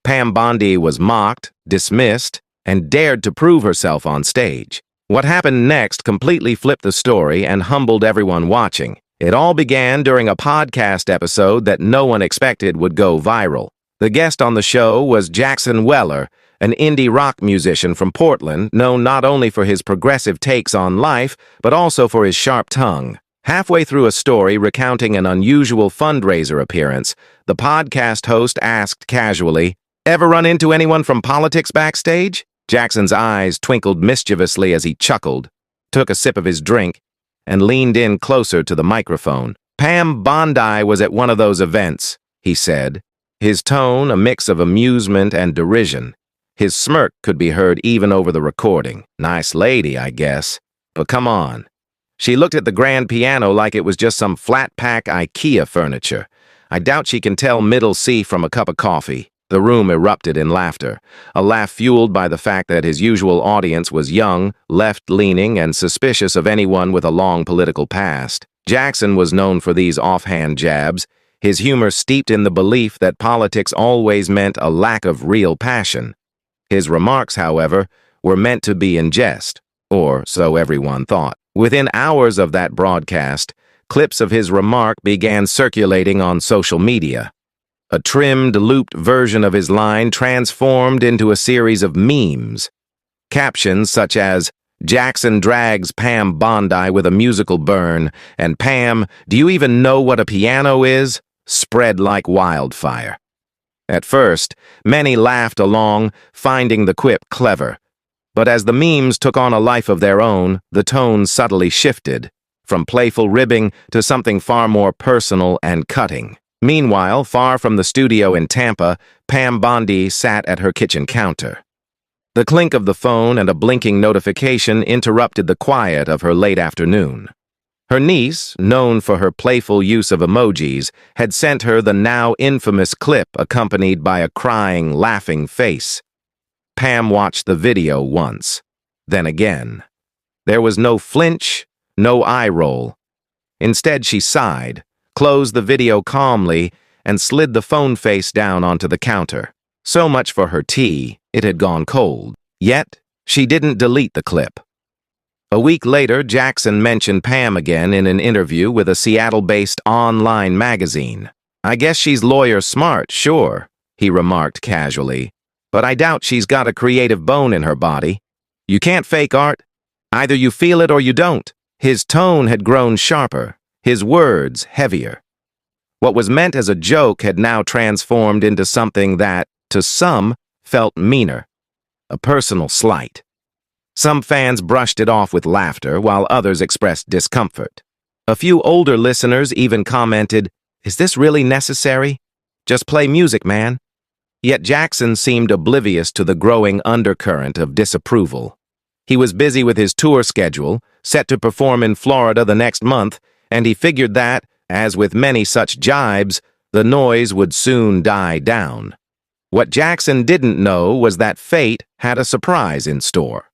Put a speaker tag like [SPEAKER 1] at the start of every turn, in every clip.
[SPEAKER 1] Pam Bondi was mocked, dismissed, and dared to prove herself on stage. What happened next completely flipped the story and humbled everyone watching. It all began during a podcast episode that no one expected would go viral. The guest on the show was Jackson Weller, an indie rock musician from Portland, known not only for his progressive takes on life, but also for his sharp tongue. Halfway through a story recounting an unusual fundraiser appearance, the podcast host asked casually, "Ever run into anyone from politics backstage?" Jackson's eyes twinkled mischievously as he chuckled, took a sip of his drink, and leaned in closer to the microphone. "Pam Bondi was at one of those events," he said, his tone a mix of amusement and derision. His smirk could be heard even over the recording. "Nice lady, I guess. But come on. She looked at the grand piano like it was just some flat-pack IKEA furniture. I doubt she can tell middle C from a cup of coffee." The room erupted in laughter, a laugh fueled by the fact that his usual audience was young, left-leaning, and suspicious of anyone with a long political past. Jackson was known for these offhand jabs, his humor steeped in the belief that politics always meant a lack of real passion. His remarks, however, were meant to be in jest, or so everyone thought. Within hours of that broadcast, clips of his remark began circulating on social media. A trimmed, looped version of his line transformed into a series of memes. Captions such as, "Jackson drags Pam Bondi with a musical burn," and "Pam, do you even know what a piano is?" spread like wildfire. At first, many laughed along, finding the quip clever. But as the memes took on a life of their own, the tone subtly shifted, from playful ribbing to something far more personal and cutting. Meanwhile, far from the studio in Tampa, Pam Bondi sat at her kitchen counter. The clink of the phone and a blinking notification interrupted the quiet of her late afternoon. Her niece, known for her playful use of emojis, had sent her the now infamous clip accompanied by a crying, laughing face. Pam watched the video once, then again. There was no flinch, no eye roll. Instead, she sighed, closed the video calmly, and slid the phone face down onto the counter. So much for her tea, it had gone cold. Yet, she didn't delete the clip. A week later, Jackson mentioned Pam again in an interview with a Seattle-based online magazine. "I guess she's lawyer smart, sure," he remarked casually, "but I doubt she's got a creative bone in her body. You can't fake art. Either you feel it or you don't." His tone had grown sharper, his words heavier. What was meant as a joke had now transformed into something that, to some, felt meaner, a personal slight. Some fans brushed it off with laughter, while others expressed discomfort. A few older listeners even commented, "Is this really necessary? Just play music, man." Yet Jackson seemed oblivious to the growing undercurrent of disapproval. He was busy with his tour schedule, set to perform in Florida the next month, and he figured that, as with many such jibes, the noise would soon die down. What Jackson didn't know was that fate had a surprise in store.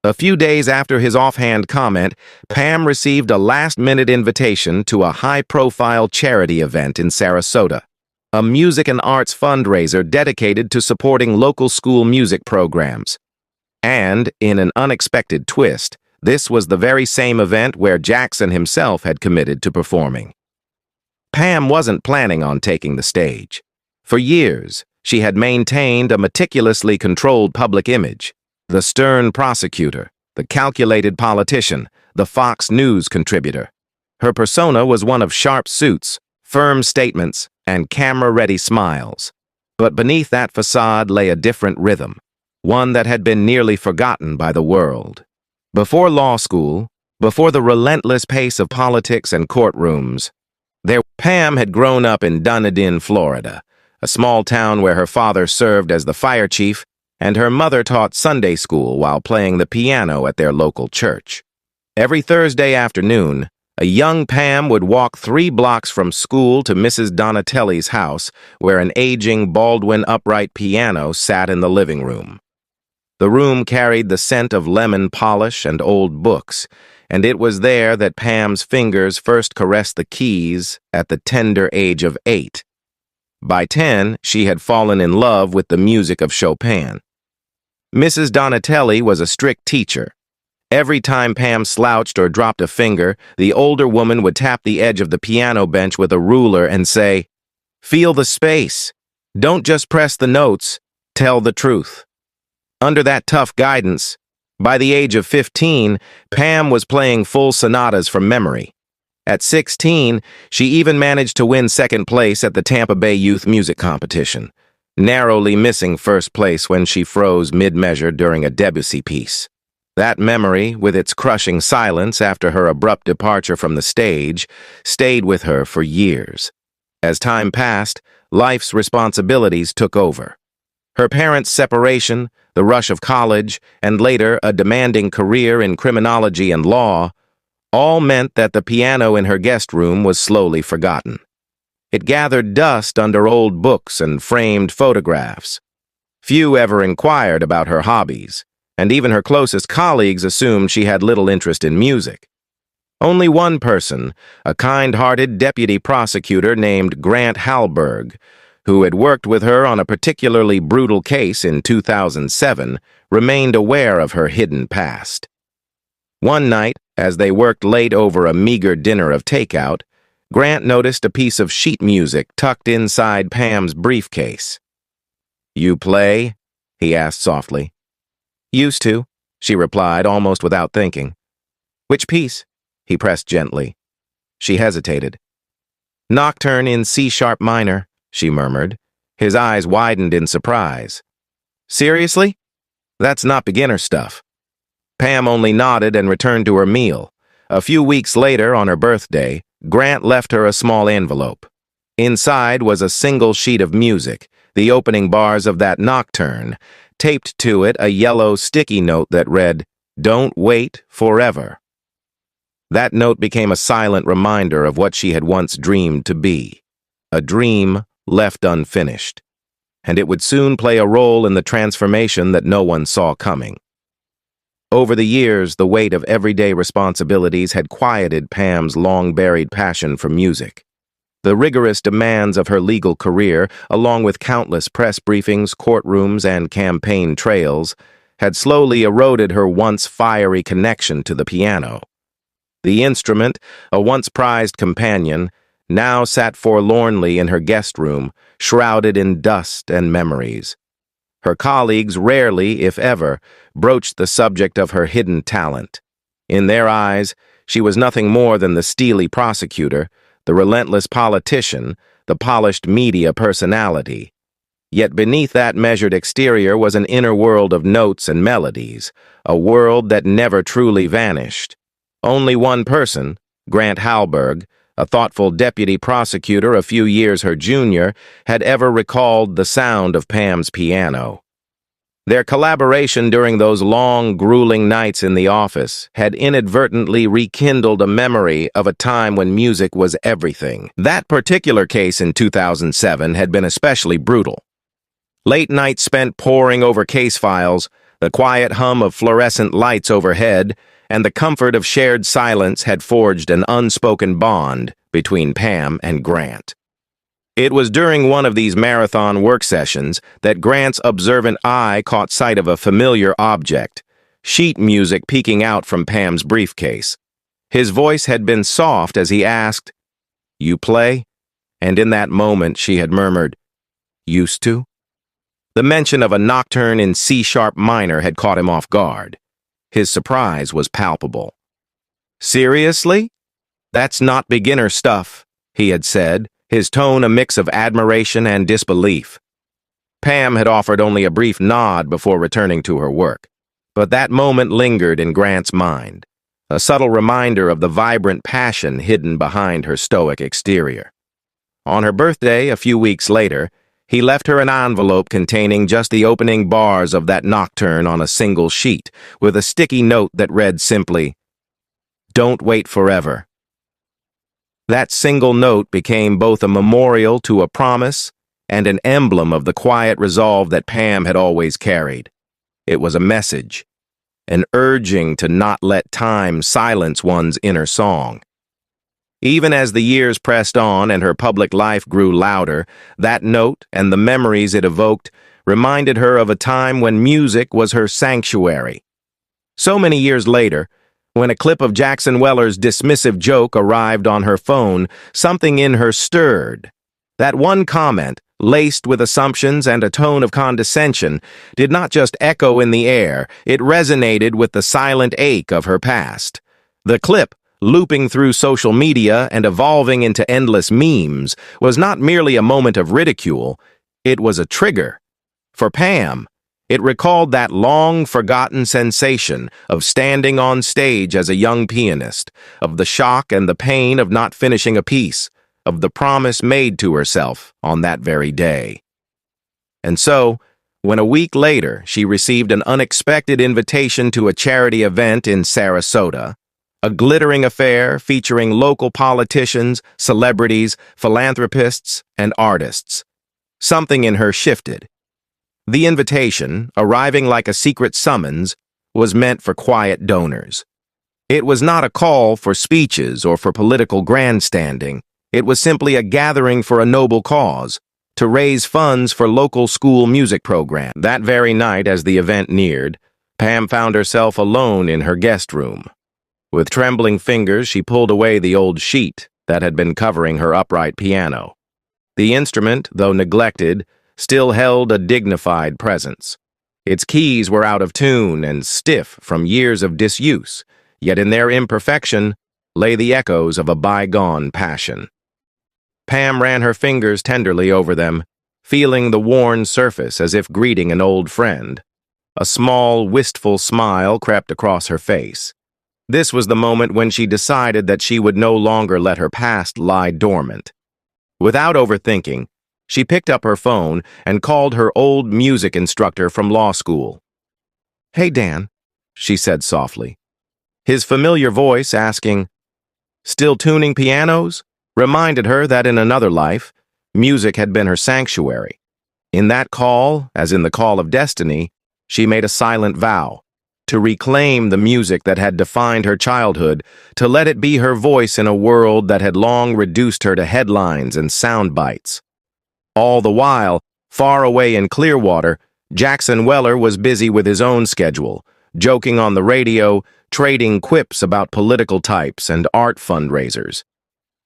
[SPEAKER 1] A few days after his offhand comment, Pam received a last-minute invitation to a high-profile charity event in Sarasota, a music and arts fundraiser dedicated to supporting local school music programs. And, in an unexpected twist, this was the very same event where Jackson himself had committed to performing. Pam wasn't planning on taking the stage. For years, she had maintained a meticulously controlled public image. The stern prosecutor, the calculated politician, the Fox News contributor. Her persona was one of sharp suits, firm statements, and camera-ready smiles. But beneath that facade lay a different rhythm, one that had been nearly forgotten by the world. Before law school, before the relentless pace of politics and courtrooms, Pam had grown up in Dunedin, Florida, a small town where her father served as the fire chief and her mother taught Sunday school while playing the piano at their local church. Every Thursday afternoon, a young Pam would walk 3 blocks from school to Mrs. Donatelli's house, where an aging Baldwin upright piano sat in the living room. The room carried the scent of lemon polish and old books, and it was there that Pam's fingers first caressed the keys at the tender age of 8. By 10, she had fallen in love with the music of Chopin. Mrs. Donatelli was a strict teacher. Every time Pam slouched or dropped a finger, the older woman would tap the edge of the piano bench with a ruler and say, "Feel the space. Don't just press the notes. Tell the truth." Under that tough guidance, by the age of 15, Pam was playing full sonatas from memory. At 16, she even managed to win second place at the Tampa Bay Youth Music Competition, narrowly missing first place when she froze mid-measure during a Debussy piece. That memory, with its crushing silence after her abrupt departure from the stage, stayed with her for years. As time passed, life's responsibilities took over. Her parents' separation, the rush of college, and later a demanding career in criminology and law, all meant that the piano in her guest room was slowly forgotten. It gathered dust under old books and framed photographs. Few ever inquired about her hobbies, and even her closest colleagues assumed she had little interest in music. Only one person, a kind-hearted deputy prosecutor named Grant Halberg, who had worked with her on a particularly brutal case in 2007, remained aware of her hidden past. One night, as they worked late over a meager dinner of takeout, Grant noticed a piece of sheet music tucked inside Pam's briefcase. "You play?" he asked softly. "Used to," she replied, almost without thinking. "Which piece?" he pressed gently. She hesitated. "Nocturne in C-sharp minor," she murmured. His eyes widened in surprise. "Seriously? That's not beginner stuff." Pam only nodded and returned to her meal. A few weeks later, on her birthday, Grant left her a small envelope. Inside was a single sheet of music, the opening bars of that nocturne, taped to it a yellow sticky note that read, "Don't wait forever." That note became a silent reminder of what she had once dreamed to be, a dream left unfinished, and it would soon play a role in the transformation that no one saw coming. Over the years, the weight of everyday responsibilities had quieted Pam's long-buried passion for music. The rigorous demands of her legal career, along with countless press briefings, courtrooms, and campaign trails, had slowly eroded her once fiery connection to the piano. The instrument, a once prized companion, now sat forlornly in her guest room, shrouded in dust and memories. Her colleagues rarely, if ever, broached the subject of her hidden talent. In their eyes, she was nothing more than the steely prosecutor, the relentless politician, the polished media personality. Yet beneath that measured exterior was an inner world of notes and melodies, a world that never truly vanished. Only one person, Grant Halberg, a thoughtful deputy prosecutor a few years her junior, had ever recalled the sound of Pam's piano. Their collaboration during those long, grueling nights in the office had inadvertently rekindled a memory of a time when music was everything. That particular case in 2007 had been especially brutal. Late nights spent poring over case files, the quiet hum of fluorescent lights overhead, and the comfort of shared silence had forged an unspoken bond between Pam and Grant. It was during one of these marathon work sessions that Grant's observant eye caught sight of a familiar object, sheet music peeking out from Pam's briefcase. His voice had been soft as he asked, "You play?" And in that moment she had murmured, "Used to?" The mention of a nocturne in C-sharp minor had caught him off guard. His surprise was palpable. "Seriously? That's not beginner stuff," he had said, his tone a mix of admiration and disbelief. Pam had offered only a brief nod before returning to her work, but that moment lingered in Grant's mind, a subtle reminder of the vibrant passion hidden behind her stoic exterior. On her birthday, a few weeks later, he left her an envelope containing just the opening bars of that nocturne on a single sheet, with a sticky note that read simply, "Don't wait forever." That single note became both a memorial to a promise and an emblem of the quiet resolve that Pam had always carried. It was a message, an urging to not let time silence one's inner song. Even as the years pressed on and her public life grew louder, that note and the memories it evoked reminded her of a time when music was her sanctuary. So many years later, when a clip of Jackson Weller's dismissive joke arrived on her phone, something in her stirred. That one comment, laced with assumptions and a tone of condescension, did not just echo in the air, it resonated with the silent ache of her past. The clip, looping through social media and evolving into endless memes, was not merely a moment of ridicule, it was a trigger. For Pam, it recalled that long-forgotten sensation of standing on stage as a young pianist, of the shock and the pain of not finishing a piece, of the promise made to herself on that very day. And so, when a week later she received an unexpected invitation to a charity event in Sarasota, a glittering affair featuring local politicians, celebrities, philanthropists, and artists, something in her shifted. The invitation, arriving like a secret summons, was meant for quiet donors. It was not a call for speeches or for political grandstanding. It was simply a gathering for a noble cause, to raise funds for local school music programs. That very night, as the event neared, Pam found herself alone in her guest room. With trembling fingers, she pulled away the old sheet that had been covering her upright piano. The instrument, though neglected, still held a dignified presence. Its keys were out of tune and stiff from years of disuse, yet in their imperfection lay the echoes of a bygone passion. Pam ran her fingers tenderly over them, feeling the worn surface as if greeting an old friend. A small, wistful smile crept across her face. This was the moment when she decided that she would no longer let her past lie dormant. Without overthinking, she picked up her phone and called her old music instructor from law school. "Hey, Dan," she said softly. His familiar voice asking, "Still tuning pianos?" reminded her that in another life, music had been her sanctuary. In that call, as in the call of destiny, she made a silent vow to reclaim the music that had defined her childhood, to let it be her voice in a world that had long reduced her to headlines and sound bites. All the while, far away in Clearwater, Jackson Weller was busy with his own schedule, joking on the radio, trading quips about political types and art fundraisers.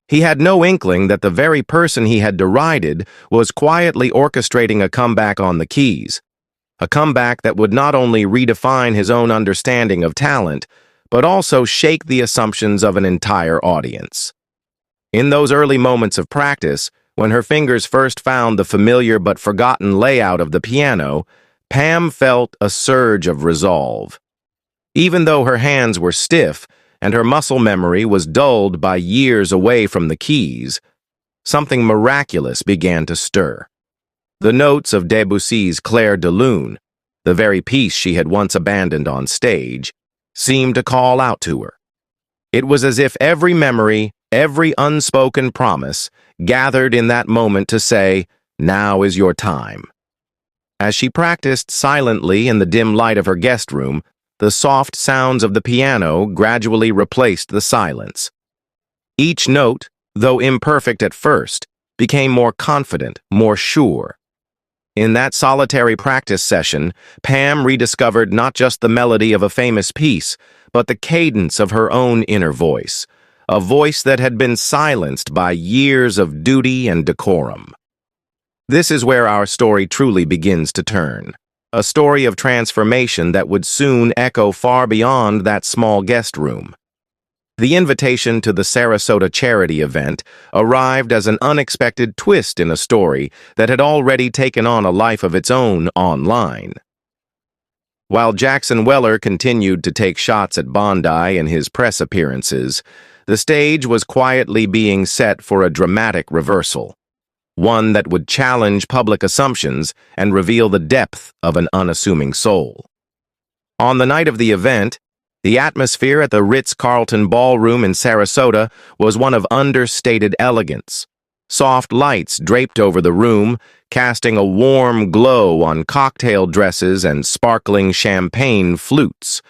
[SPEAKER 1] He had no inkling that the very person he had derided was quietly orchestrating a comeback on the keys, a comeback that would not only redefine his own understanding of talent, but also shake the assumptions of an entire audience. In those early moments of practice, when her fingers first found the familiar but forgotten layout of the piano, Pam felt a surge of resolve. Even though her hands were stiff and her muscle memory was dulled by years away from the keys, something miraculous began to stir. The notes of Debussy's Clair de Lune, the very piece she had once abandoned on stage, seemed to call out to her. It was as if every memory, every unspoken promise, gathered in that moment to say, "Now is your time." As she practiced silently in the dim light of her guest room, the soft sounds of the piano gradually replaced the silence. Each note, though imperfect at first, became more confident, more sure. In that solitary practice session, Pam rediscovered not just the melody of a famous piece, but the cadence of her own inner voice, a voice that had been silenced by years of duty and decorum. This is where our story truly begins to turn, a story of transformation that would soon echo far beyond that small guest room. The invitation to the Sarasota charity event arrived as an unexpected twist in a story that had already taken on a life of its own online. While Jackson Weller continued to take shots at Bondi in his press appearances, the stage was quietly being set for a dramatic reversal, one that would challenge public assumptions and reveal the depth of an unassuming soul. On the night of the event, the atmosphere at the Ritz-Carlton Ballroom in Sarasota was one of understated elegance. Soft lights draped over the room, casting a warm glow on cocktail dresses and sparkling champagne flutes.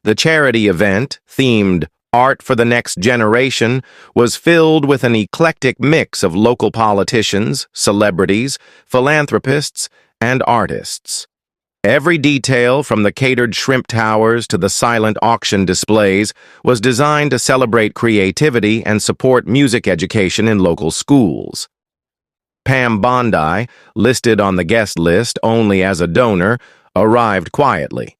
[SPEAKER 1] The charity event, themed Art for the next generation was filled with an eclectic mix of local politicians, celebrities, philanthropists, and artists. Every detail, from the catered shrimp towers to the silent auction displays, was designed to celebrate creativity and support music education in local schools. Pam Bondi, listed on the guest list only as a donor, arrived quietly.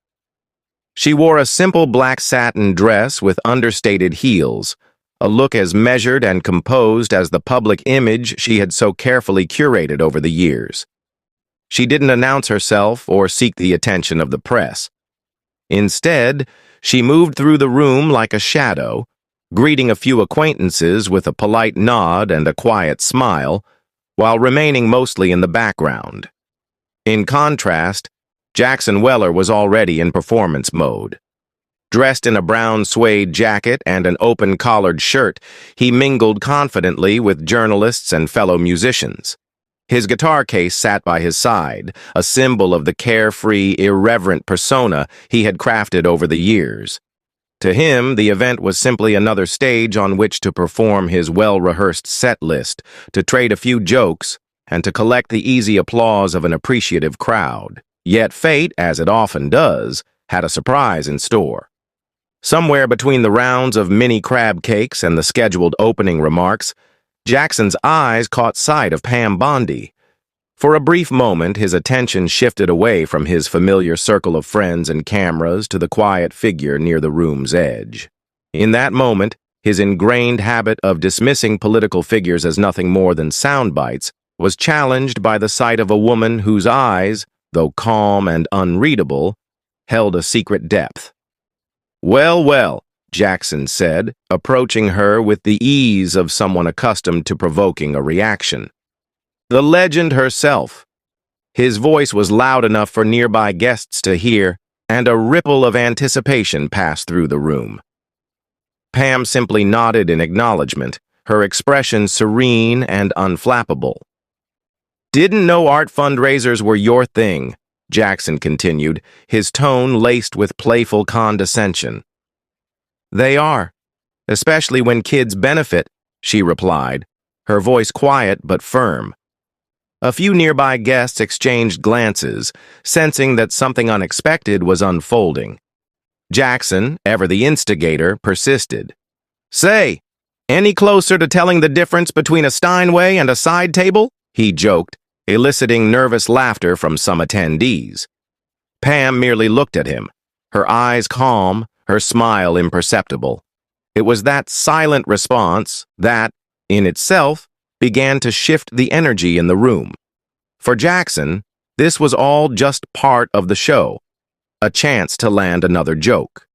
[SPEAKER 1] She wore a simple black satin dress with understated heels, a look as measured and composed as the public image she had so carefully curated over the years. She didn't announce herself or seek the attention of the press. Instead, she moved through the room like a shadow, greeting a few acquaintances with a polite nod and a quiet smile, while remaining mostly in the background. In contrast, Jackson Weller was already in performance mode. Dressed in a brown suede jacket and an open-collared shirt, he mingled confidently with journalists and fellow musicians. His guitar case sat by his side, a symbol of the carefree, irreverent persona he had crafted over the years. To him, the event was simply another stage on which to perform his well-rehearsed set list, to trade a few jokes, and to collect the easy applause of an appreciative crowd. Yet fate, as it often does, had a surprise in store. Somewhere between the rounds of mini crab cakes and the scheduled opening remarks, Jackson's eyes caught sight of Pam Bondi. For a brief moment, his attention shifted away from his familiar circle of friends and cameras to the quiet figure near the room's edge. In that moment, his ingrained habit of dismissing political figures as nothing more than sound bites was challenged by the sight of a woman whose eyes, though calm and unreadable, held a secret depth. "Well, well," Jackson said, approaching her with the ease of someone accustomed to provoking a reaction. "The legend herself." His voice was loud enough for nearby guests to hear, and a ripple of anticipation passed through the room. Pam simply nodded in acknowledgement, her expression serene and unflappable. "Didn't know art fundraisers were your thing," Jackson continued, his tone laced with playful condescension. "They are, especially when kids benefit," she replied, her voice quiet but firm. A few nearby guests exchanged glances, sensing that something unexpected was unfolding. Jackson, ever the instigator, persisted. "Say, any closer to telling the difference between a Steinway and a side table?" he joked, eliciting nervous laughter from some attendees. Pam merely looked at him, her eyes calm, her smile imperceptible. It was that silent response that, in itself, began to shift the energy in the room. For Jackson, this was all just part of the show, a chance to land another joke.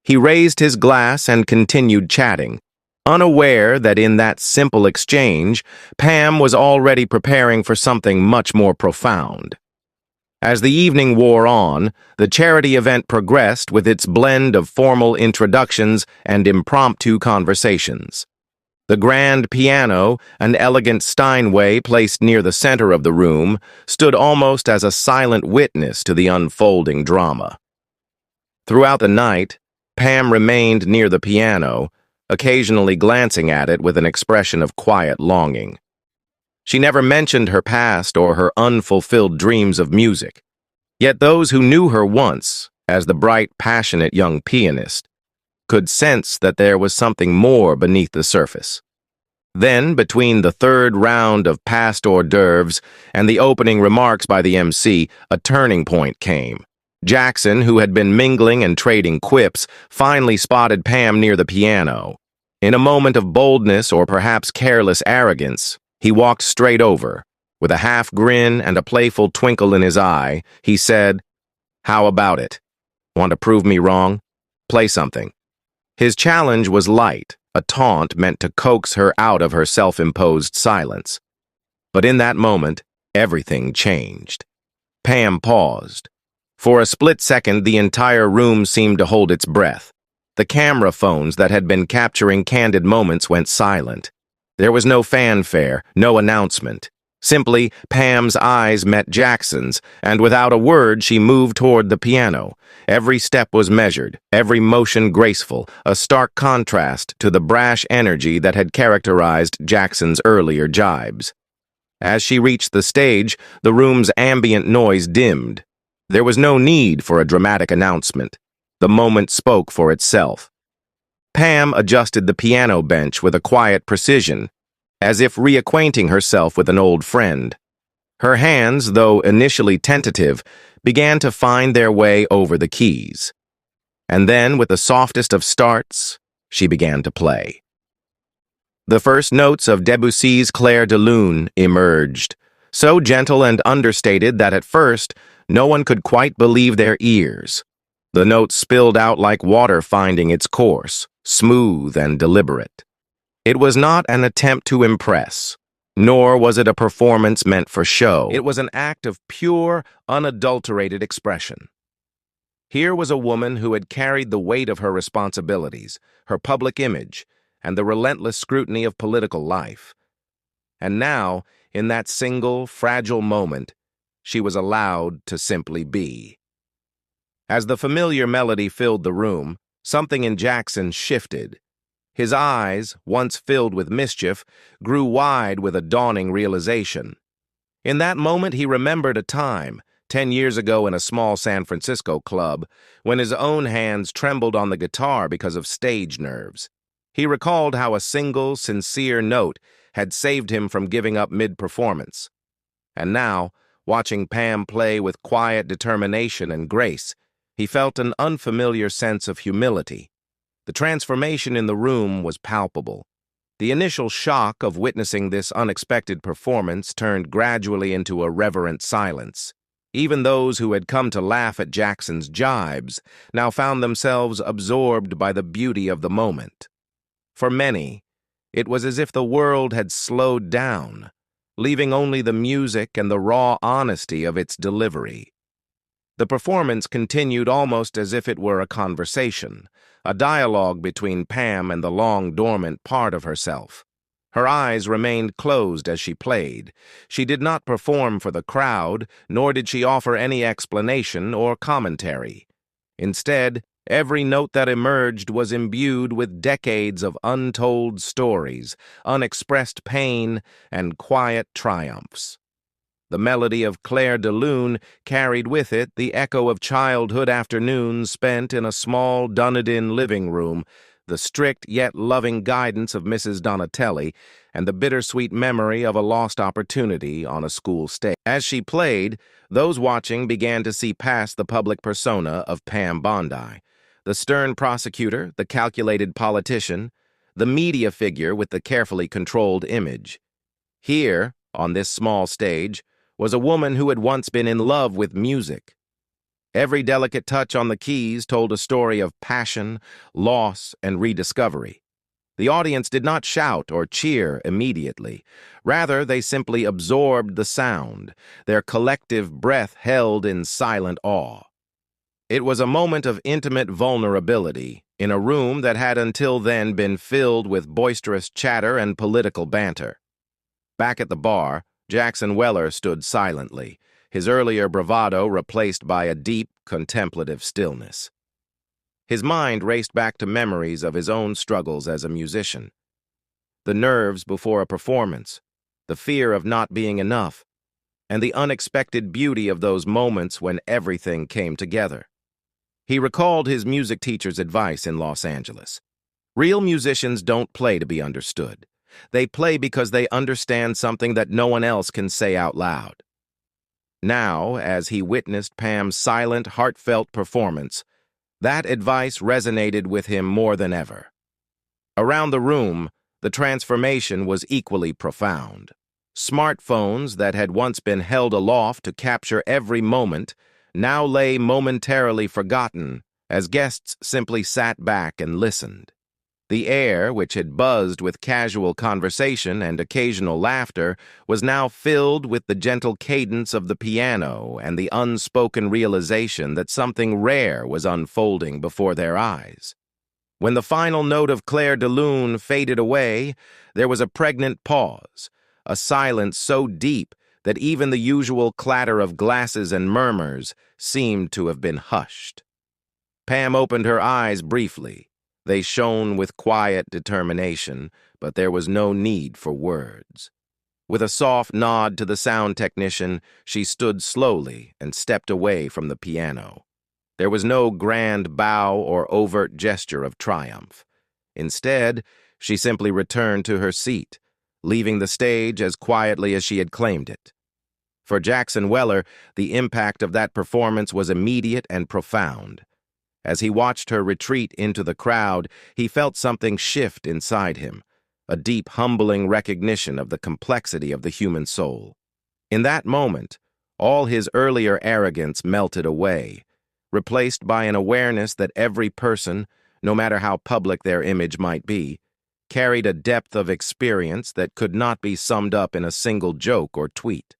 [SPEAKER 1] He raised his glass and continued chatting, unaware that in that simple exchange, Pam was already preparing for something much more profound. As the evening wore on, the charity event progressed with its blend of formal introductions and impromptu conversations. The grand piano, an elegant Steinway placed near the center of the room, stood almost as a silent witness to the unfolding drama. Throughout the night, Pam remained near the piano, occasionally glancing at it with an expression of quiet longing. She never mentioned her past or her unfulfilled dreams of music. Yet those who knew her once, as the bright, passionate young pianist, could sense that there was something more beneath the surface. Then, between the third round of past hors d'oeuvres and the opening remarks by the MC, a turning point came. Jackson, who had been mingling and trading quips, finally spotted Pam near the piano. In a moment of boldness or perhaps careless arrogance, he walked straight over. With a half grin and a playful twinkle in his eye, he said, "How about it? Want to prove me wrong? Play something." His challenge was light, a taunt meant to coax her out of her self-imposed silence. But in that moment, everything changed. Pam paused. For a split second, the entire room seemed to hold its breath. The camera phones that had been capturing candid moments went silent. There was no fanfare, no announcement. Simply, Pam's eyes met Jackson's, and without a word, she moved toward the piano. Every step was measured, every motion graceful, a stark contrast to the brash energy that had characterized Jackson's earlier jibes. As she reached the stage, the room's ambient noise dimmed. There was no need for a dramatic announcement. The moment spoke for itself. Pam adjusted the piano bench with a quiet precision, as if reacquainting herself with an old friend. Her hands, though initially tentative, began to find their way over the keys. And then, with the softest of starts, she began to play. The first notes of Debussy's Clair de Lune emerged, so gentle and understated that at first, no one could quite believe their ears. The notes spilled out like water finding its course, smooth and deliberate. It was not an attempt to impress, nor was it a performance meant for show. It was an act of pure, unadulterated expression. Here was a woman who had carried the weight of her responsibilities, her public image, and the relentless scrutiny of political life. And now, in that single, fragile moment, she was allowed to simply be. As the familiar melody filled the room, something in Jackson shifted. His eyes, once filled with mischief, grew wide with a dawning realization. In that moment, he remembered a time, 10 years ago in a small San Francisco club, when his own hands trembled on the guitar because of stage nerves. He recalled how a single, sincere note had saved him from giving up mid-performance. And now, watching Pam play with quiet determination and grace, he felt an unfamiliar sense of humility. The transformation in the room was palpable. The initial shock of witnessing this unexpected performance turned gradually into a reverent silence. Even those who had come to laugh at Jackson's jibes now found themselves absorbed by the beauty of the moment. For many, it was as if the world had slowed down, leaving only the music and the raw honesty of its delivery. The performance continued almost as if it were a conversation, a dialogue between Pam and the long-dormant part of herself. Her eyes remained closed as she played. She did not perform for the crowd, nor did she offer any explanation or commentary. Instead, every note that emerged was imbued with decades of untold stories, unexpressed pain, and quiet triumphs. The melody of Clair de Lune carried with it the echo of childhood afternoons spent in a small Dunedin living room, the strict yet loving guidance of Mrs. Donatelli, and the bittersweet memory of a lost opportunity on a school stage. As she played, those watching began to see past the public persona of Pam Bondi, the stern prosecutor, the calculated politician, the media figure with the carefully controlled image. Here, on this small stage, was a woman who had once been in love with music. Every delicate touch on the keys told a story of passion, loss, and rediscovery. The audience did not shout or cheer immediately. Rather, they simply absorbed the sound, their collective breath held in silent awe. It was a moment of intimate vulnerability in a room that had until then been filled with boisterous chatter and political banter. Back at the bar, Jackson Weller stood silently, his earlier bravado replaced by a deep, contemplative stillness. His mind raced back to memories of his own struggles as a musician. The nerves before a performance, the fear of not being enough, and the unexpected beauty of those moments when everything came together. He recalled his music teacher's advice in Los Angeles. Real musicians don't play to be understood. They play because they understand something that no one else can say out loud. Now, as he witnessed Pam's silent, heartfelt performance, that advice resonated with him more than ever. Around the room, the transformation was equally profound. Smartphones that had once been held aloft to capture every moment now lay momentarily forgotten as guests simply sat back and listened. The air, which had buzzed with casual conversation and occasional laughter, was now filled with the gentle cadence of the piano and the unspoken realization that something rare was unfolding before their eyes. When the final note of Clair de Lune faded away, there was a pregnant pause, a silence so deep that even the usual clatter of glasses and murmurs seemed to have been hushed. Pam opened her eyes briefly. They shone with quiet determination, but there was no need for words. With a soft nod to the sound technician, she stood slowly and stepped away from the piano. There was no grand bow or overt gesture of triumph. Instead, she simply returned to her seat, leaving the stage as quietly as she had claimed it. For Jackson Weller, the impact of that performance was immediate and profound. As he watched her retreat into the crowd, he felt something shift inside him, a deep, humbling recognition of the complexity of the human soul. In that moment, all his earlier arrogance melted away, replaced by an awareness that every person, no matter how public their image might be, carried a depth of experience that could not be summed up in a single joke or tweet.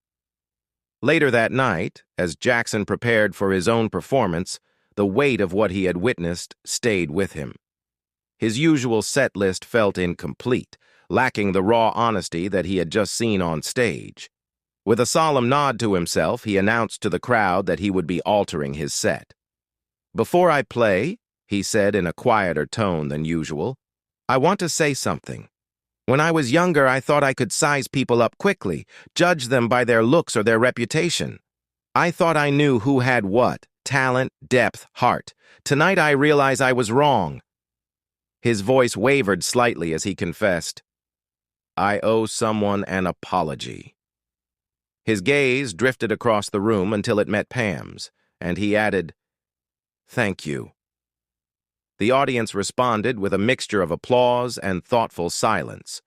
[SPEAKER 1] Later that night, as Jackson prepared for his own performance, the weight of what he had witnessed stayed with him. His usual set list felt incomplete, lacking the raw honesty that he had just seen on stage. With a solemn nod to himself, he announced to the crowd that he would be altering his set. "Before I play," he said in a quieter tone than usual, "I want to say something. When I was younger, I thought I could size people up quickly, judge them by their looks or their reputation. I thought I knew who had what, talent, depth, heart. Tonight I realize I was wrong." His voice wavered slightly as he confessed, "I owe someone an apology." His gaze drifted across the room until it met Pam's, and he added, "Thank you." The audience responded with a mixture of applause and thoughtful silence.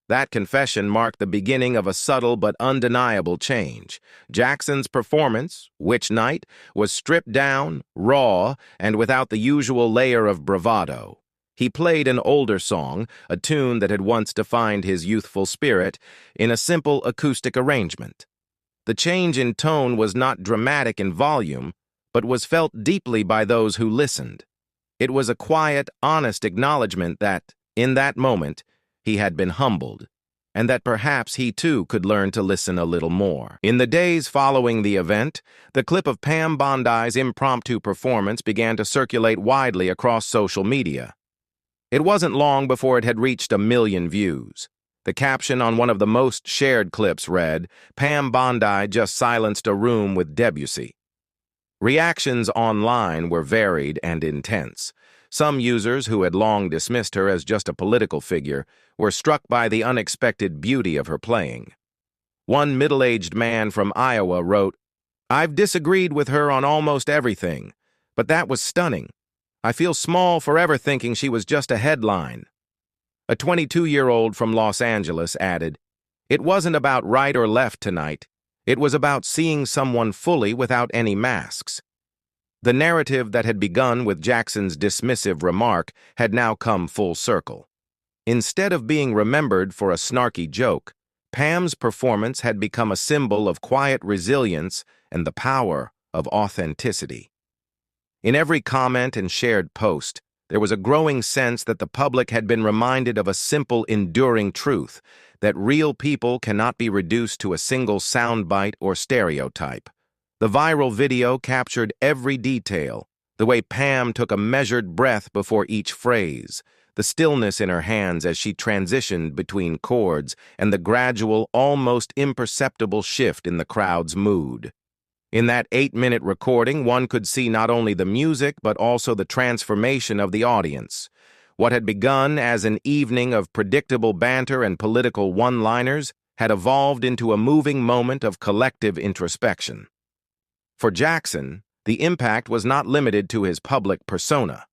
[SPEAKER 1] That confession marked the beginning of a subtle but undeniable change. Jackson's performance, Witch Night, was stripped down, raw, and without the usual layer of bravado. He played an older song, a tune that had once defined his youthful spirit, in a simple acoustic arrangement. The change in tone was not dramatic in volume, but was felt deeply by those who listened. It was a quiet, honest acknowledgement that, in that moment, he had been humbled, and that perhaps he too could learn to listen a little more. In the days following the event, the clip of Pam Bondi's impromptu performance began to circulate widely across social media. It wasn't long before it had reached 1 million views. The caption on one of the most shared clips read, "Pam Bondi just silenced a room with Debussy." Reactions online were varied and intense. Some users who had long dismissed her as just a political figure were struck by the unexpected beauty of her playing. One middle-aged man from Iowa wrote, "I've disagreed with her on almost everything, but that was stunning. I feel small forever thinking she was just a headline." A 22-year-old from Los Angeles added, "It wasn't about right or left tonight. It was about seeing someone fully without any masks." The narrative that had begun with Jackson's dismissive remark had now come full circle. Instead of being remembered for a snarky joke, Pam's performance had become a symbol of quiet resilience and the power of authenticity. In every comment and shared post, there was a growing sense that the public had been reminded of a simple, enduring truth, that real people cannot be reduced to a single soundbite or stereotype. The viral video captured every detail, the way Pam took a measured breath before each phrase, the stillness in her hands as she transitioned between chords, and the gradual, almost imperceptible shift in the crowd's mood. In that 8-minute recording, one could see not only the music, but also the transformation of the audience. What had begun as an evening of predictable banter and political one-liners had evolved into a moving moment of collective introspection. For Jackson, the impact was not limited to his public persona.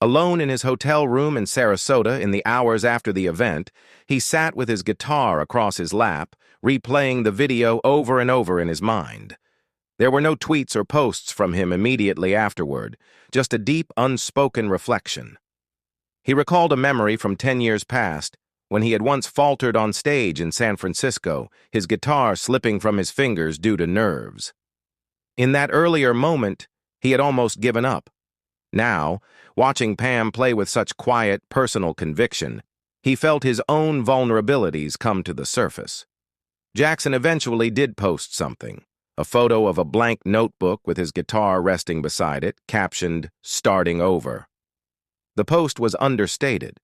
[SPEAKER 1] Alone in his hotel room in Sarasota in the hours after the event, he sat with his guitar across his lap, replaying the video over and over in his mind. There were no tweets or posts from him immediately afterward, just a deep, unspoken reflection. He recalled a memory from 10 years past, when he had once faltered on stage in San Francisco, his guitar slipping from his fingers due to nerves. In that earlier moment, he had almost given up. Now, watching Pam play with such quiet, personal conviction, He felt his own vulnerabilities come to the surface. Jackson eventually did post something, a photo of a blank notebook with his guitar resting beside it, captioned, "Starting Over." The post was understated.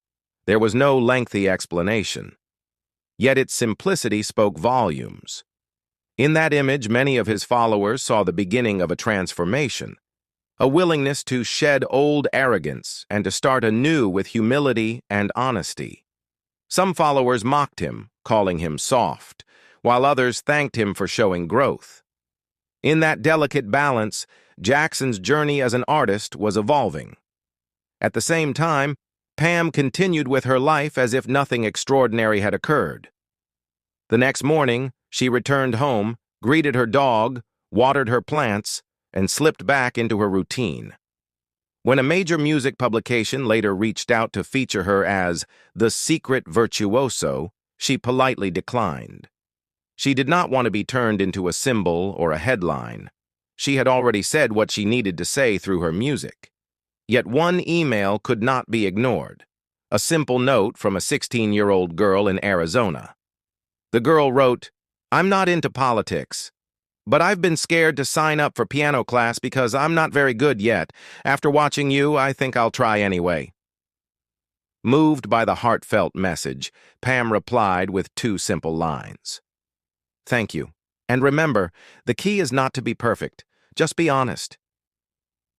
[SPEAKER 1] There was no lengthy explanation. Yet its simplicity spoke volumes. In that image, many of his followers saw the beginning of a transformation, a willingness to shed old arrogance and to start anew with humility and honesty. Some followers mocked him, calling him soft, while others thanked him for showing growth. In that delicate balance, Jackson's journey as an artist was evolving. At the same time, Pam continued with her life as if nothing extraordinary had occurred. The next morning, she returned home, greeted her dog, watered her plants, and slipped back into her routine. When a major music publication later reached out to feature her as the secret virtuoso, she politely declined. She did not want to be turned into a symbol or a headline. She had already said what she needed to say through her music. Yet one email could not be ignored, a simple note from a 16-year-old girl in Arizona. The girl wrote, "I'm not into politics, but I've been scared to sign up for piano class because I'm not very good yet. After watching you, I think I'll try anyway." Moved by the heartfelt message, Pam replied with two simple lines. "Thank you. And remember, the key is not to be perfect. Just be honest."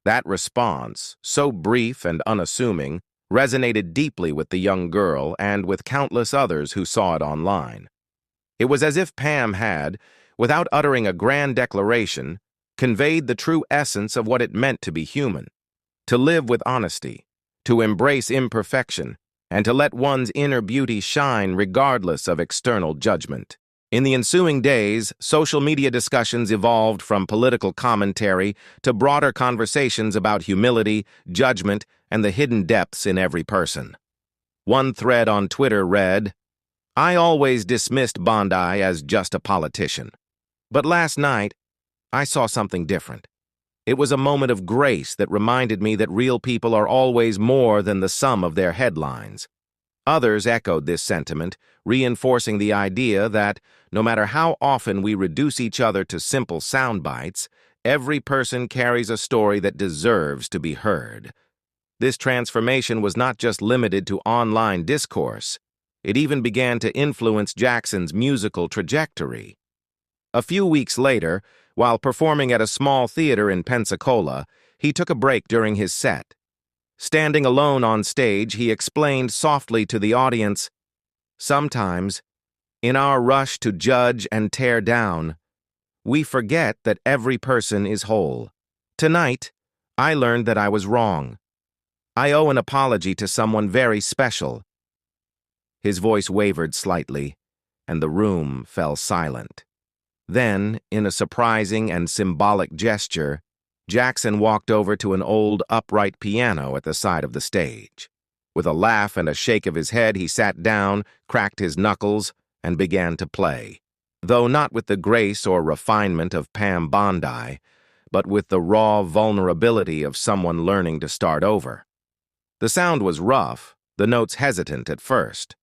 [SPEAKER 1] That response, so brief and unassuming, resonated deeply with the young girl and with countless others who saw it online. It was as if Pam had, without uttering a grand declaration, conveyed the true essence of what it meant to be human, to live with honesty, to embrace imperfection, and to let one's inner beauty shine regardless of external judgment. In the ensuing days, social media discussions evolved from political commentary to broader conversations about humility, judgment, and the hidden depths in every person. One thread on Twitter read, "I always dismissed Bondi as just a politician. But last night, I saw something different. It was a moment of grace that reminded me that real people are always more than the sum of their headlines." Others echoed this sentiment, reinforcing the idea that, no matter how often we reduce each other to simple sound bites, every person carries a story that deserves to be heard. This transformation was not just limited to online discourse. It even began to influence Jackson's musical trajectory. A few weeks later, while performing at a small theater in Pensacola, he took a break during his set. Standing alone on stage, he explained softly to the audience, "Sometimes, in our rush to judge and tear down, we forget that every person is whole. Tonight, I learned that I was wrong. I owe an apology to someone very special." His voice wavered slightly, and the room fell silent. Then, in a surprising and symbolic gesture, Jackson walked over to an old upright piano at the side of the stage. With a laugh and a shake of his head, he sat down, cracked his knuckles, and began to play. Though not with the grace or refinement of Pam Bondi, but with the raw vulnerability of someone learning to start over. The sound was rough, the notes hesitant at first.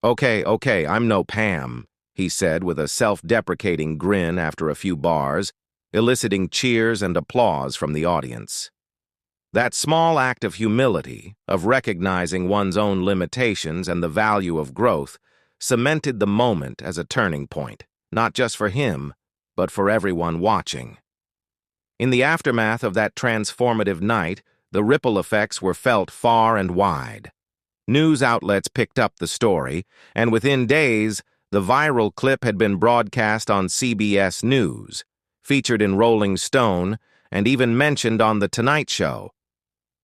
[SPEAKER 1] Okay, I'm no Pam," he said with a self-deprecating grin after a few bars, eliciting cheers and applause from the audience. That small act of humility, of recognizing one's own limitations and the value of growth, cemented the moment as a turning point, not just for him, but for everyone watching. In the aftermath of that transformative night, the ripple effects were felt far and wide. News outlets picked up the story, and within days, the viral clip had been broadcast on CBS News, featured in Rolling Stone, and even mentioned on The Tonight Show.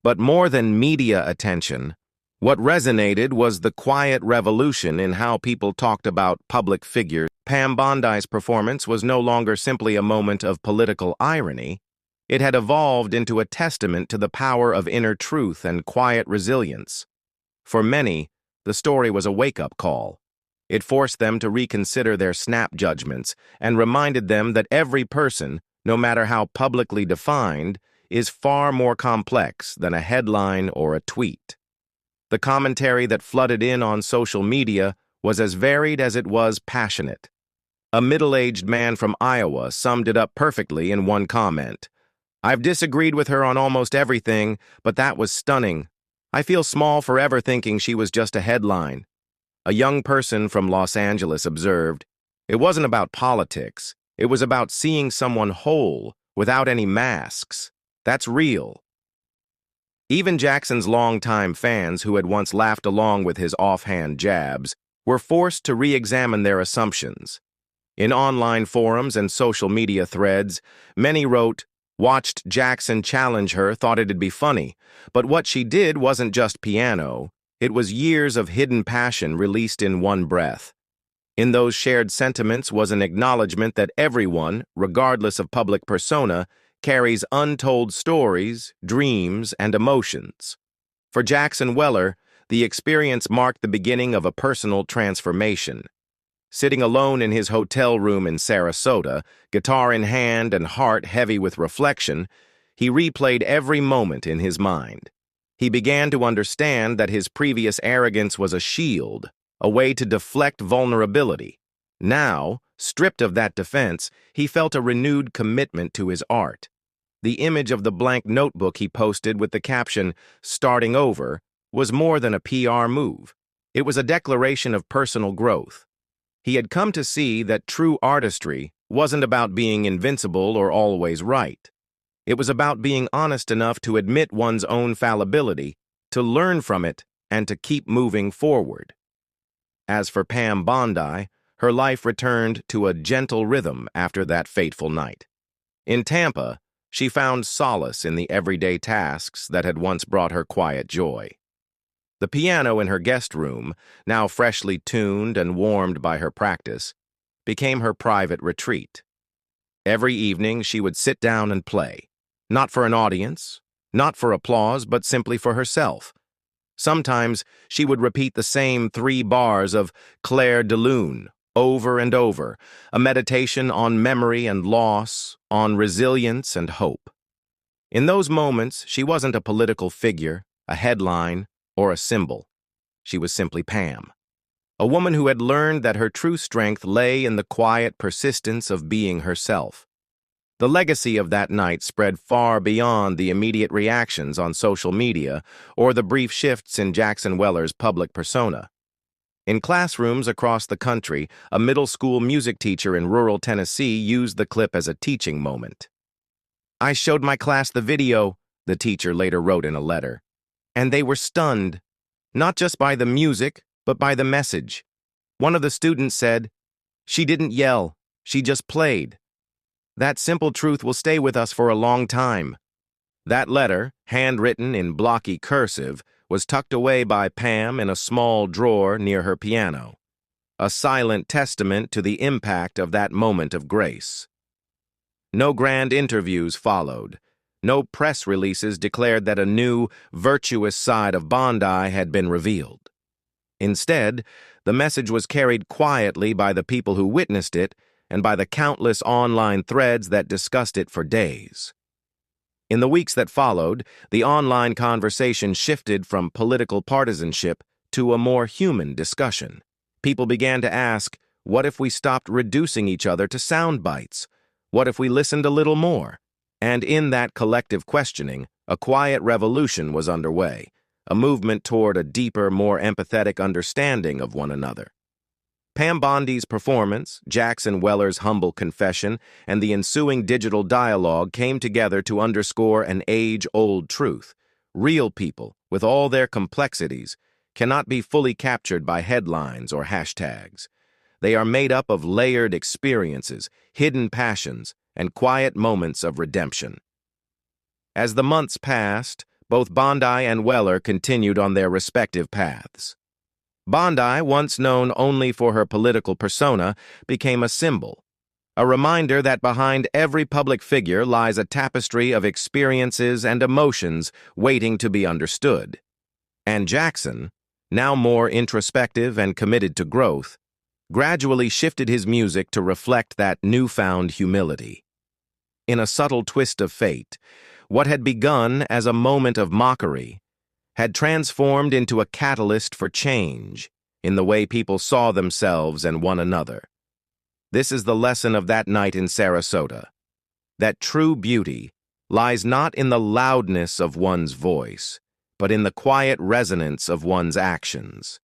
[SPEAKER 1] But more than media attention, what resonated was the quiet revolution in how people talked about public figures. Pam Bondi's performance was no longer simply a moment of political irony. It had evolved into a testament to the power of inner truth and quiet resilience. For many, the story was a wake-up call. It forced them to reconsider their snap judgments and reminded them that every person, no matter how publicly defined, is far more complex than a headline or a tweet. The commentary that flooded in on social media was as varied as it was passionate. A middle-aged man from Iowa summed it up perfectly in one comment. "I've disagreed with her on almost everything, but that was stunning. I feel small forever thinking she was just a headline." A young person from Los Angeles observed, "It wasn't about politics. It was about seeing someone whole, without any masks. That's real." Even Jackson's longtime fans, who had once laughed along with his offhand jabs, were forced to re-examine their assumptions. In online forums and social media threads, many wrote, "Watched Jackson challenge her, thought it'd be funny, but what she did wasn't just piano, it was years of hidden passion released in one breath." In those shared sentiments was an acknowledgement that everyone, regardless of public persona, carries untold stories, dreams, and emotions. For Jackson Weller, the experience marked the beginning of a personal transformation. Sitting alone in his hotel room in Sarasota, guitar in hand and heart heavy with reflection, he replayed every moment in his mind. He began to understand that his previous arrogance was a shield, a way to deflect vulnerability. Now, stripped of that defense, he felt a renewed commitment to his art. The image of the blank notebook he posted with the caption, "Starting over," was more than a PR move. It was a declaration of personal growth. He had come to see that true artistry wasn't about being invincible or always right. It was about being honest enough to admit one's own fallibility, to learn from it, and to keep moving forward. As for Pam Bondi, her life returned to a gentle rhythm after that fateful night. In Tampa, she found solace in the everyday tasks that had once brought her quiet joy. The piano in her guest room, now freshly tuned and warmed by her practice, became her private retreat. Every evening she would sit down and play, not for an audience, not for applause, but simply for herself. Sometimes she would repeat the same 3 bars of Claire de Lune over and over, a meditation on memory and loss, on resilience and hope. In those moments, she wasn't a political figure, a headline, or a symbol. She was simply Pam, a woman who had learned that her true strength lay in the quiet persistence of being herself. The legacy of that night spread far beyond the immediate reactions on social media or the brief shifts in Jackson Weller's public persona. In classrooms across the country, a middle school music teacher in rural Tennessee used the clip as a teaching moment. "I showed my class the video," the teacher later wrote in a letter, "and they were stunned, not just by the music, but by the message. One of the students said, 'She didn't yell, she just played.' That simple truth will stay with us for a long time." That letter, handwritten in blocky cursive, was tucked away by Pam in a small drawer near her piano, a silent testament to the impact of that moment of grace. No grand interviews followed. No press releases declared that a new, virtuous side of Bondi had been revealed. Instead, the message was carried quietly by the people who witnessed it and by the countless online threads that discussed it for days. In the weeks that followed, the online conversation shifted from political partisanship to a more human discussion. People began to ask, what if we stopped reducing each other to sound bites? What if we listened a little more? And in that collective questioning, a quiet revolution was underway, a movement toward a deeper, more empathetic understanding of one another. Pam Bondi's performance, Jackson Weller's humble confession, and the ensuing digital dialogue came together to underscore an age-old truth. Real people, with all their complexities, cannot be fully captured by headlines or hashtags. They are made up of layered experiences, hidden passions, and quiet moments of redemption. As the months passed, both Bondi and Weller continued on their respective paths. Bondi, once known only for her political persona, became a symbol, a reminder that behind every public figure lies a tapestry of experiences and emotions waiting to be understood. And Jackson, now more introspective and committed to growth, gradually shifted his music to reflect that newfound humility. In a subtle twist of fate, what had begun as a moment of mockery had transformed into a catalyst for change in the way people saw themselves and one another. This is the lesson of that night in Sarasota, that true beauty lies not in the loudness of one's voice, but in the quiet resonance of one's actions.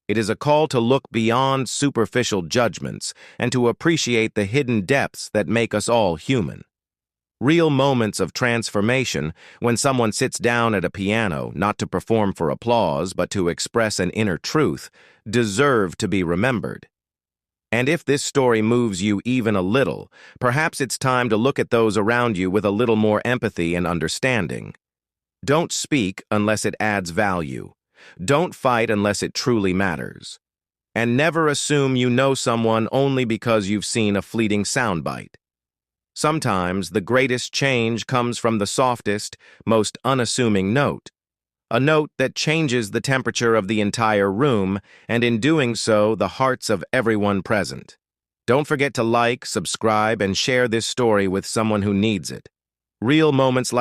[SPEAKER 1] It is a call to look beyond superficial judgments and to appreciate the hidden depths that make us all human. Real moments of transformation, when someone sits down at a piano not to perform for applause but to express an inner truth, deserve to be remembered. And if this story moves you even a little, perhaps it's time to look at those around you with a little more empathy and understanding. Don't speak unless it adds value. Don't fight unless it truly matters. And never assume you know someone only because you've seen a fleeting soundbite. Sometimes the greatest change comes from the softest, most unassuming note. A note that changes the temperature of the entire room, and in doing so, the hearts of everyone present. Don't forget to like, subscribe, and share this story with someone who needs it. Real moments like